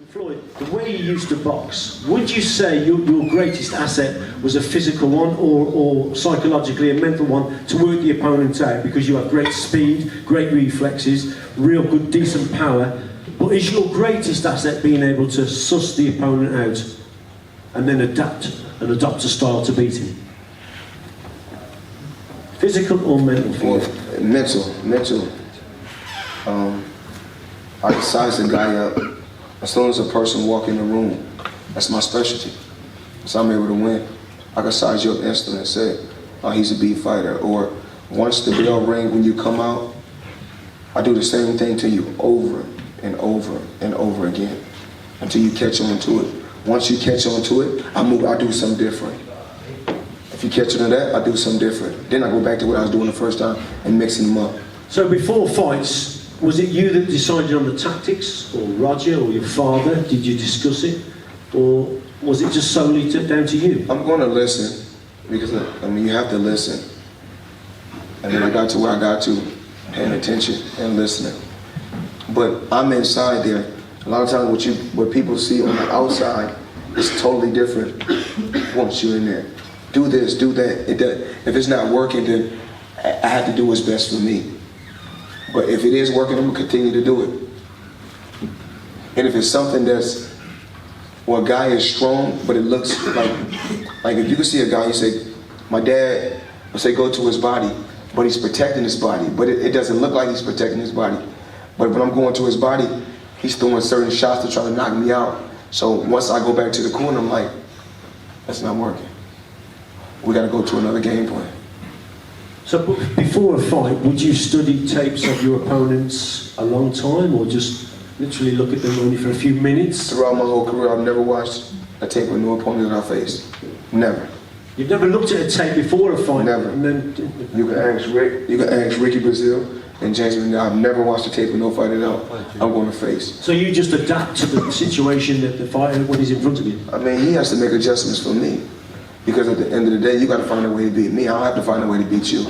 Floyd, the way you used to box, would you say your greatest asset was a physical one or psychologically a mental one to work the opponent out because you have great speed, great reflexes, real good decent power, but is your greatest asset being able to suss the opponent out and then adapt and adopt a style to beat him? Physical or mental? Well, mental. I can size the guy up. As soon as a person walk in the room, that's my specialty. So I'm able to win. I can size you up instantly and say, oh, he's a beat fighter. Or once the bell ring when you come out, I do the same thing to you over and over and over again until you catch on to it. Once you catch on to it, I do something different. If you catch on to that, I do something different. Then I go back to what I was doing the first time and mixing them up. So before fights, was it you that decided on the tactics, or Roger, or your father? Did you discuss it? Or was it just solely down to you? I'm going to listen, because I mean, you have to listen. And then I got to where I got to, paying attention and listening. But I'm inside there. A lot of times what people see on the outside is totally different once you're in there. Do this, do that. If it's not working, then I have to do what's best for me. But if it is working, I'm going to continue to do it. And if it's something that's, well, a guy is strong, but it looks like if you can see a guy, you say, my dad, will say go to his body, but he's protecting his body. But it doesn't look like he's protecting his body. But when I'm going to his body, he's throwing certain shots to try to knock me out. So once I go back to the corner, I'm like, that's not working. We got to go to another game plan. So before a fight, would you study tapes of your opponents a long time, or just literally look at them only for a few minutes? Throughout my whole career, I've never watched a tape with no opponent that I faced. Never. You've never looked at a tape before a fight? Never. And then, You can ask Rick, you can ask Ricky Brazil and James McNeil. I've never watched a tape with no fight at all I'm going to face. so you just adapt to the situation that the fighter, when he's in front of you? I mean, he has to make adjustments for me. Because at the end of the day, you got to find a way to beat me. I don't have to find a way to beat you.